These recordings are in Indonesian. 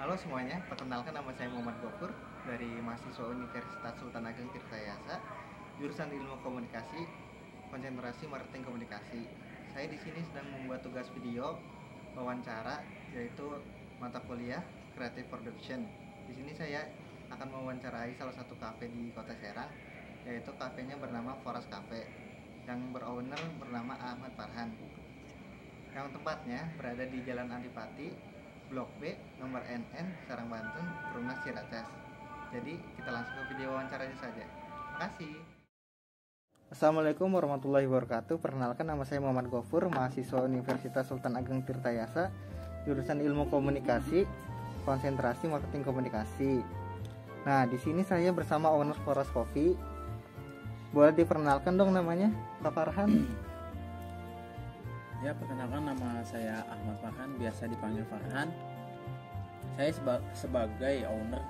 Halo semuanya, perkenalkan nama saya Muhammad Gofur dari mahasiswa Universitas Sultan Ageng Tirtayasa, jurusan Ilmu Komunikasi, konsentrasi Marketing Komunikasi. Saya di sini sedang membuat tugas video wawancara, yaitu mata kuliah Creative Production. Di sini saya akan mewawancarai salah satu kafe di Kota Serang, yaitu kafenya bernama Forest Cafe, yang berowner bernama Ahmad Farhan. Yang tempatnya berada di Jalan Adipati, Blok B, nomor NN, Serang, Banten, Perumnas Ciracas. Jadi kita langsung ke video wawancaranya saja. Terima kasih. Assalamualaikum warahmatullahi wabarakatuh. Perkenalkan, nama saya Muhammad Gofur, mahasiswa Universitas Sultan Ageng Tirtayasa, jurusan Ilmu Komunikasi, konsentrasi Marketing Komunikasi. Nah, di sini saya bersama owner Forest Coffee. Boleh diperkenalkan dong namanya, Pak Farhan? Ya, perkenalkan, nama saya Ahmad Farhan, biasa dipanggil Farhan. Saya sebagai owner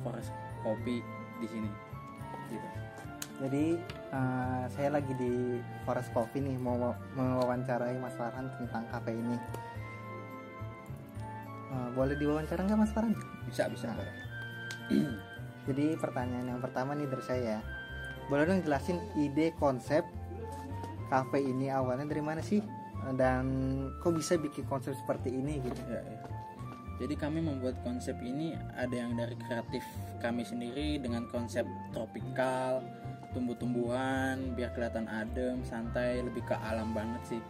Forest Coffee di sini. Gitu. Jadi saya lagi di Forest Coffee nih, mau mewawancarai Mas Farhan tentang kafe ini. Boleh diwawancara nggak Mas Farhan? Bisa. Nah, jadi pertanyaan yang pertama nih dari saya, boleh dong jelasin ide konsep kafe ini awalnya dari mana sih? Dan kok bisa bikin konsep seperti ini gitu? Ya. Jadi kami membuat konsep ini ada yang dari kreatif kami sendiri dengan konsep tropikal, tumbuh-tumbuhan biar kelihatan adem, santai, lebih ke alam banget sih.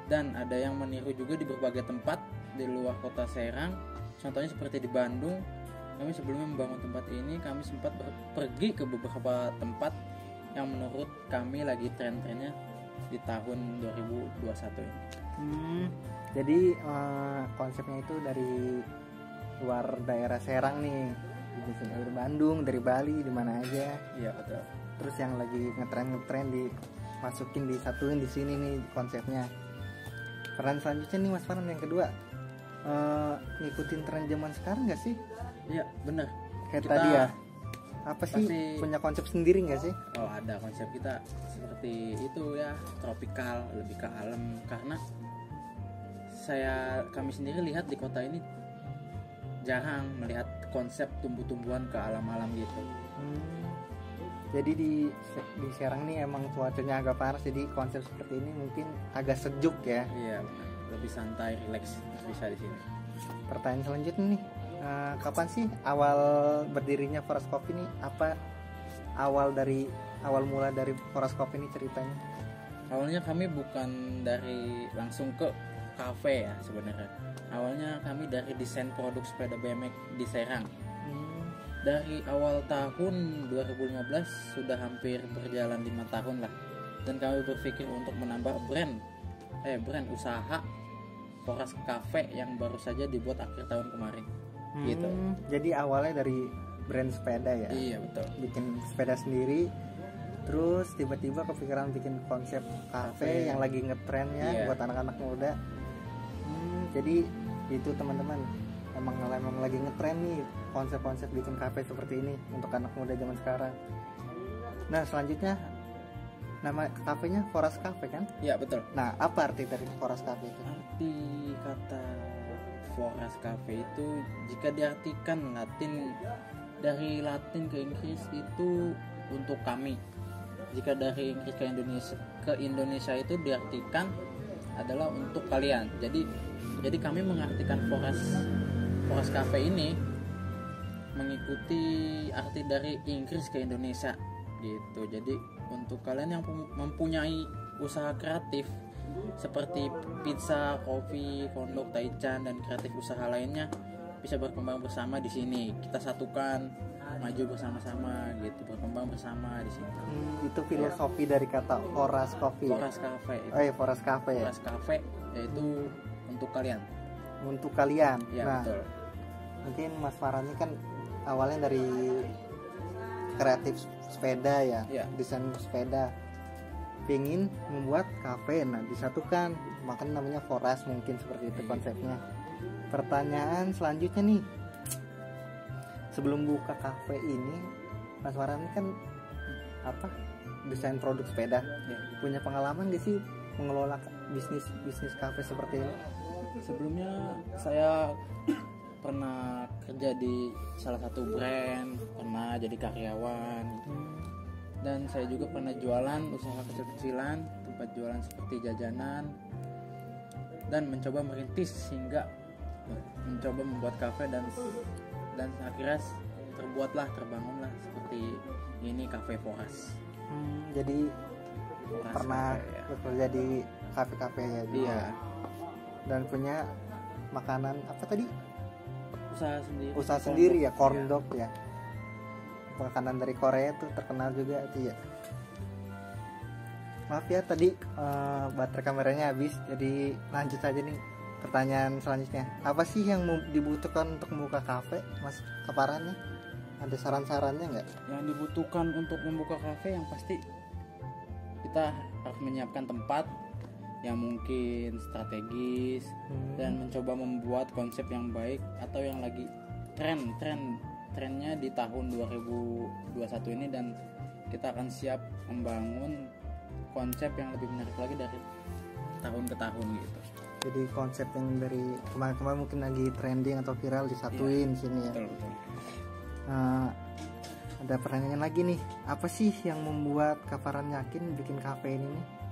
Dan ada yang meniru juga di berbagai tempat di luar kota Serang. Contohnya seperti di Bandung, kami sebelumnya membangun tempat ini, kami sempat pergi ke beberapa tempat yang menurut kami lagi tren-trennya di tahun 2021 ini. Jadi konsepnya itu dari luar daerah Serang nih, dari Bandung, dari Bali, di mana aja. Iya, betul. Terus yang lagi ngetren dimasukin, disatuin di sini nih konsepnya. Peran selanjutnya nih Mas Farhan yang kedua, ngikutin tren zaman sekarang nggak sih? Iya, benar. Kayak Kita tadi ya. Apa sih, pasti punya konsep sendiri nggak sih? Oh, ada konsep kita seperti itu ya, tropikal, lebih ke alam. Karena kami sendiri lihat di kota ini jarang melihat konsep tumbuh-tumbuhan ke alam-alam gitu. Jadi di Serang nih emang cuacanya agak panas, jadi konsep seperti ini mungkin agak sejuk ya. Iya, benar. Lebih santai, rileks bisa di sini. Pertanyaan selanjutnya nih, kapan sih awal berdirinya Forest Coffee nih? Apa awal mula dari Forest Coffee ini ceritanya? Awalnya kami bukan dari langsung ke kafe ya sebenarnya. Awalnya kami dari desain produk sepeda BMX di Serang. Dari awal tahun 2015 sudah hampir berjalan 5 tahun lah. Dan kami berpikir untuk menambah brand usaha Forest Cafe yang baru saja dibuat akhir tahun kemarin. Gitu. Jadi awalnya dari brand sepeda ya? Iya, betul. Bikin sepeda sendiri, terus tiba-tiba kepikiran bikin konsep kafe yang lagi ngetrennya buat anak-anak muda. Jadi itu teman-teman, emang lagi ngetren nih konsep-konsep bikin kafe seperti ini untuk anak muda zaman sekarang. Nah, selanjutnya nama kafenya Forest Cafe kan? Iya, betul. Nah, apa arti dari Forest Cafe itu? Arti kata Forest Cafe itu jika diartikan dari Latin ke Inggris itu untuk kami. Jika dari Inggris ke Indonesia itu diartikan adalah untuk kalian. Jadi kami mengartikan Forest Cafe ini mengikuti arti dari Inggris ke Indonesia gitu. Jadi untuk kalian yang mempunyai usaha kreatif seperti pizza, kopi, kondok, taichan dan kreatif usaha lainnya bisa berkembang bersama di sini. Kita satukan, maju bersama-sama gitu, berkembang bersama di sini. Itu filosofi dari kata Forest Coffee. Forest Cafe. Forest Cafe. Forest Cafe yaitu untuk kalian. Untuk kalian. Ya, nah, betul. Mungkin Mas Farhan ini kan awalnya dari kreatif sepeda ya, desain sepeda. Pingin membuat kafe, nah disatukan, makanya namanya Forest, mungkin seperti itu konsepnya. Pertanyaan selanjutnya nih, sebelum buka kafe ini Mas Farhan ini kan desain produk sepeda, punya pengalaman gak sih mengelola bisnis kafe seperti ini? Sebelumnya saya pernah kerja di salah satu brand, pernah jadi karyawan gitu. Dan saya juga pernah jualan usaha kecil-kecilan, tempat jualan seperti jajanan, dan mencoba merintis hingga mencoba membuat kafe dan akhirnya terbangunlah seperti ini, Cafe Foras. Jadi Foras pernah Cafe, ya. bekerja di kafe-kafe ya juga. Iya, Dan punya makanan apa tadi? usaha sendiri ya, corn Iya. dog ya. Makanan dari Korea tuh terkenal juga itu ya. Maaf ya tadi baterai kameranya habis, jadi lanjut aja nih pertanyaan selanjutnya. Apa sih yang dibutuhkan untuk membuka kafe, Mas Kaparannya? Ada saran-sarannya nggak? Yang dibutuhkan untuk membuka kafe yang pasti kita harus menyiapkan tempat yang mungkin strategis dan mencoba membuat konsep yang baik atau yang lagi trennya di tahun 2021 ini, dan kita akan siap membangun konsep yang lebih menarik lagi dari tahun ke tahun gitu. Jadi konsep yang dari kemarin-kemarin mungkin lagi trending atau viral disatuin sini ya. Betul. Ada pertanyaan lagi nih, apa sih yang membuat Kaparan yakin bikin kafe ini nih?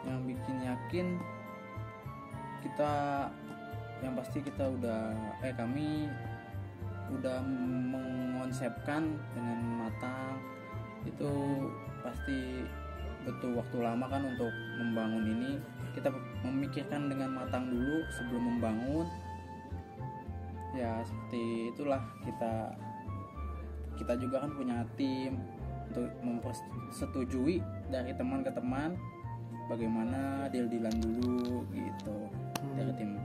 Yang bikin yakin kita, yang pasti kita kami udah mengonsepkan dengan matang. Itu pasti butuh waktu lama kan untuk membangun ini. Kita memikirkan dengan matang dulu sebelum membangun. Ya seperti itulah, kita juga kan punya tim untuk mempersetujui dari teman ke teman bagaimana deal-dealan dulu gitu dari tim.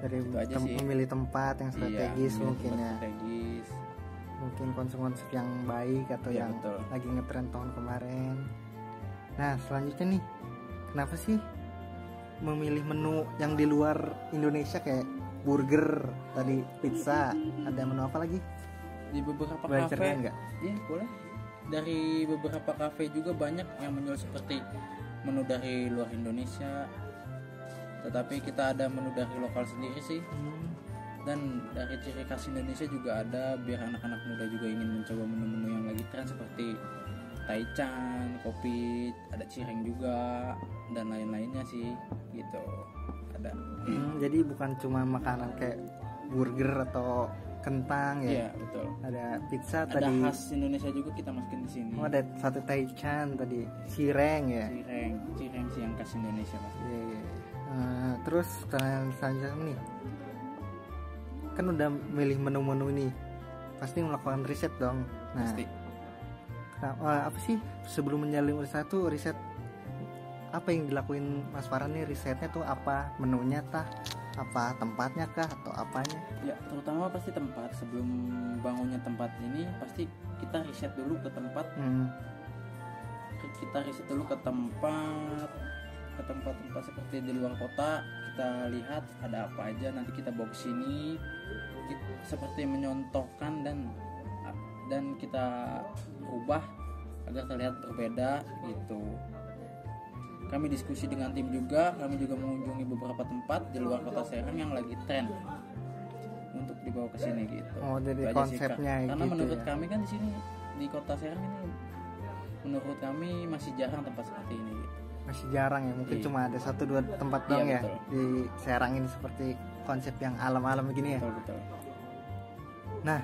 Dari Itu aja sih. memilih tempat yang strategis Iya, mungkin tempat ya. strategis. Mungkin konsep-konsep yang baik atau Iya, yang betul. lagi ngetren tahun kemarin. Nah selanjutnya nih, kenapa sih memilih menu yang di luar Indonesia kayak burger, tadi pizza, ada menu apa lagi? Di beberapa Boleh kafe, ceritain nggak? iya boleh. Dari beberapa kafe juga banyak yang menjual seperti menu dari luar Indonesia, tetapi kita ada menu dari lokal sendiri sih. Dan dari ciri khas Indonesia juga ada, biar anak-anak muda juga ingin mencoba menu-menu yang lagi tren seperti taichan, kopi, ada cireng juga dan lain-lainnya sih gitu. Ada. Jadi bukan cuma makanan kayak burger atau kentang ya. Iya, betul. Ada pizza Ada tadi. khas Indonesia juga kita masukin di sini. Oh, ada sate taichan tadi, cireng ya. Cireng sih yang khas Indonesia pasti. Iya. Terus pertanyaan selanjutnya nih, kan udah milih menu-menu ini, pasti melakukan riset dong. Nah, Pasti. apa sih sebelum menjalin usaha tuh riset apa yang dilakuin Mas Farhan nih? Risetnya tuh apa? Menunya tah? Apa tempatnya kah atau apanya? Ya, terutama pasti tempat. Sebelum bangunnya tempat ini pasti kita riset dulu ke tempat. Kita riset dulu ke tempat-tempat seperti di luar kota. Kita lihat ada apa aja, nanti kita bawa ke sini. Seperti menyontohkan dan kita ubah agar terlihat berbeda gitu. Kami diskusi dengan tim juga, kami juga mengunjungi beberapa tempat di luar kota Serang yang lagi tren untuk dibawa ke sini gitu. Oh, jadi Itu aja sih, Kak. konsepnya Karena gitu menurut ya. kami kan di sini di kota Serang ini, menurut kami masih jarang tempat seperti ini gitu. Masih jarang ya, mungkin Iya. cuma ada 1-2 tempat Iya, dong ya betul. di Serang ini seperti konsep yang alam-alam begini ya. Betul. Nah,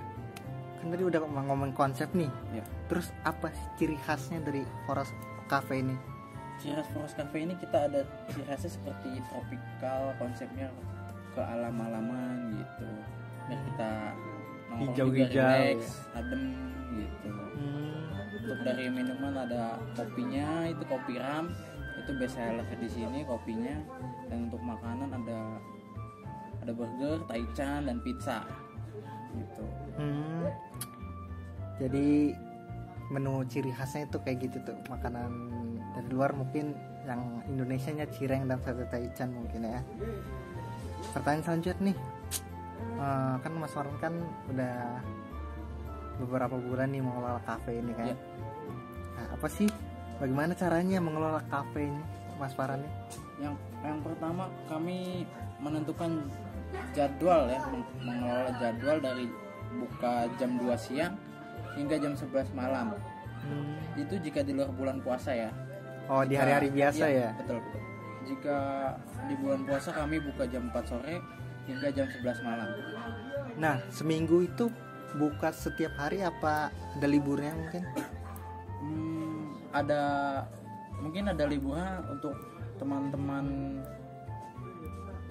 kan tadi udah ngomong konsep nih. Ya. Terus apa sih ciri khasnya dari Foras Cafe ini? Ciri khas Foras Cafe ini kita ada ciri khasnya seperti tropical, konsepnya ke alam-alaman gitu. Biar kita nongkrong juga Hijau-hijau, relax, adem gitu. Untuk dari minuman ada kopinya, itu kopi ram, itu best seller di sini kopinya. Dan untuk makanan ada burger, taichan dan pizza gitu. Jadi menu ciri khasnya itu kayak gitu tuh, makanan dari luar mungkin yang Indonesianya cireng dan sate taichan mungkin ya. Pertanyaan selanjutnya nih, kan Mas Farhan kan udah beberapa bulan nih mengelola kafe ini kan. Ya. Nah, apa sih, bagaimana caranya mengelola kafe ini Mas Farhan nih? Yang pertama kami menentukan jadwal ya, mengelola jadwal dari buka jam 2 siang hingga jam 11 malam. Itu jika di luar bulan puasa ya. Oh, di hari-hari biasa iya, ya. Betul. Jika di bulan puasa kami buka jam 4 sore hingga jam 11 malam. Nah, seminggu itu buka setiap hari apa ada liburnya mungkin? Mungkin ada liburan untuk teman-teman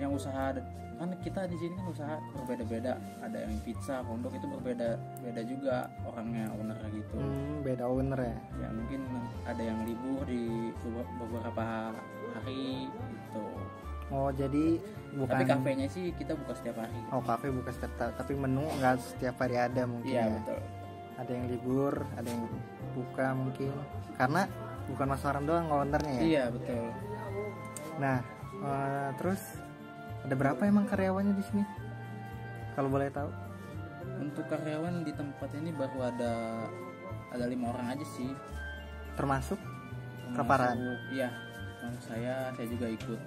yang usaha, kan kita di sini kan usaha berbeda-beda, ada yang pizza, pondok itu berbeda juga orangnya, ownernya gitu. Beda owner ya. Ya mungkin ada yang libur di beberapa hari gitu. Oh, jadi bukan. Tapi kafenya sih kita buka setiap hari. Oh, kafe buka setiap hari, tapi menu nggak setiap hari ada mungkin. Iya, ya. betul. Ada yang libur, ada yang buka mungkin. Karena bukan Mas Farhan doang ownernya ya. Iya, betul. Nah, terus ada berapa emang karyawannya di sini? Kalau boleh tahu? Untuk karyawan di tempat ini baru ada 5 orang aja sih. Termasuk Farhan? Iya, termasuk saya juga ikut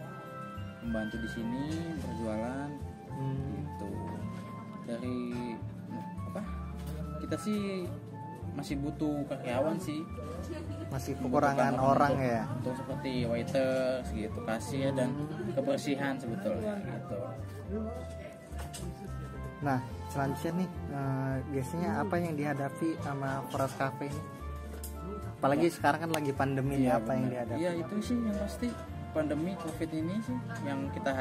membantu di sini berjualan. Gitu. Dari kita sih masih butuh karyawan sih. Masih kekurangan orang ya. Untuk seperti waiters gitu, kasir dan kebersihan sebetulnya gitu. Nah, selanjutnya nih biasanya apa yang dihadapi sama Forest Cafe ini? Apalagi sekarang kan lagi pandemi ya, apa benar. Yang dihadapi? Iya, itu sih yang pasti pandemi Covid ini sih yang kita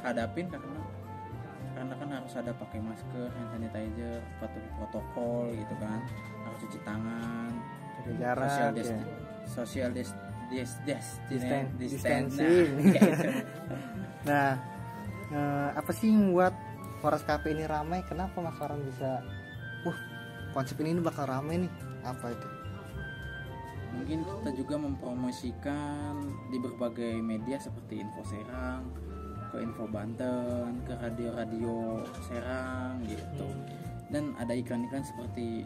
hadapin karena kan harus ada pakai masker, hand sanitizer, patuhi protokol gitu kan, harus cuci tangan, jaga jarak, social distancing. Nah, apa sih yang buat Forest Cafe ini ramai? Kenapa Mas Farhan bisa konsep ini bakal ramai nih? Apa itu? Mungkin kita juga mempromosikan di berbagai media seperti Info Serang, ke Info Banten, ke radio-radio Serang gitu. Dan ada iklan-iklan seperti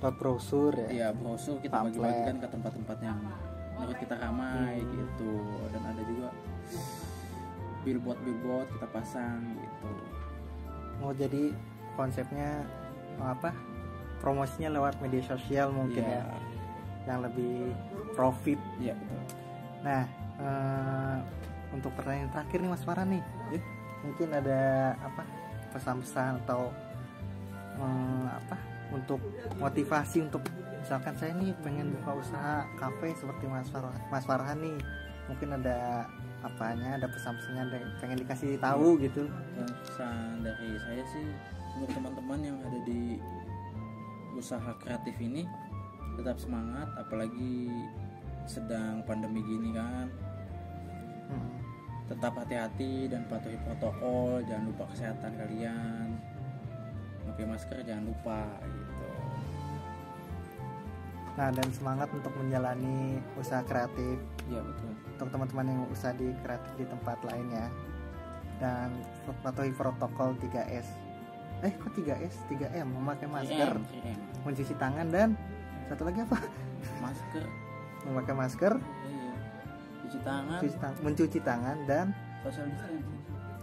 brosur ya. Iya, brosur kita bagi-bagikan ke tempat-tempat yang menurut kita ramai gitu. Dan ada juga billboard kita pasang gitu. Oh, jadi konsepnya promosinya lewat media sosial mungkin ya. Yang lebih profit. Iya, betul. Nah, untuk pertanyaan terakhir nih Mas Farhan nih, mungkin ada pesan-pesan atau untuk motivasi untuk misalkan saya nih pengen buka usaha kafe seperti Mas Farhan nih, mungkin ada ada pesan-pesannya ada yang pengen dikasih tahu gitu. Pesan dari saya sih untuk teman-teman yang ada di usaha kreatif ini, tetap semangat, apalagi sedang pandemi gini kan. Tetap hati-hati dan patuhi protokol, jangan lupa kesehatan kalian, pakai masker jangan lupa gitu. Nah, dan semangat untuk menjalani usaha kreatif. Iya, betul. Untuk teman-teman yang usaha di kreatif di tempat lain ya. Dan patuhi protokol 3S. Kok 3S? 3M, memakai masker, 3M. mencuci tangan, dan satu lagi apa? Masker. Memakai masker. Iya. Mencuci tangan dan social distancing.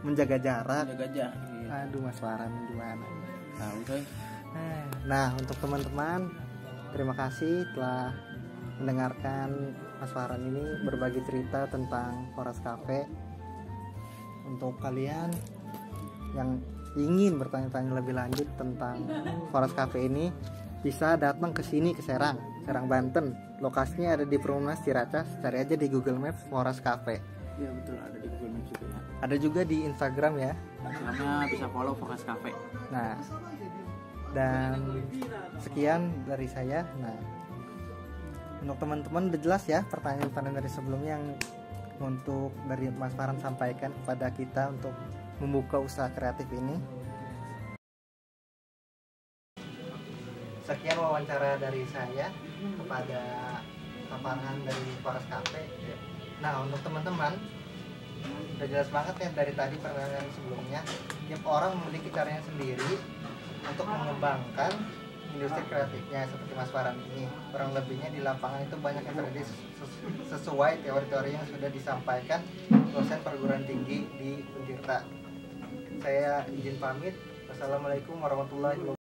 Menjaga jarak. Iya. Aduh, Mas Farhan gimana? Tahu. Nah, untuk teman-teman, terima kasih telah mendengarkan Mas Farhan ini berbagi cerita tentang Forest Cafe. Untuk kalian yang ingin bertanya-tanya lebih lanjut tentang Forest Cafe ini, bisa datang ke sini, ke Serang, Banten. Lokasinya ada di Perumnas Ciracas. Cari aja di Google Maps Forest Cafe. Iya, betul, ada di Google Maps juga. Ada juga di Instagram ya. Instagramnya bisa follow Forest Cafe. Nah, dan sekian dari saya. Nah, untuk teman-teman udah jelas ya pertanyaan-pertanyaan dari sebelumnya yang untuk dari Mas Farhan sampaikan kepada kita untuk membuka usaha kreatif ini. Sekian wawancara dari saya kepada Mas Farhan dari Forest Cafe. Nah, untuk teman-teman udah jelas banget ya dari tadi pertanyaan sebelumnya, tiap orang memiliki caranya sendiri untuk mengembangkan industri kreatifnya seperti Mas Farhan ini. Kurang lebihnya di lapangan itu banyak yang terjadi sesuai teori-teori yang sudah disampaikan dosen perguruan tinggi di Untirta. Saya izin pamit. Wassalamualaikum warahmatullahi wabarakatuh.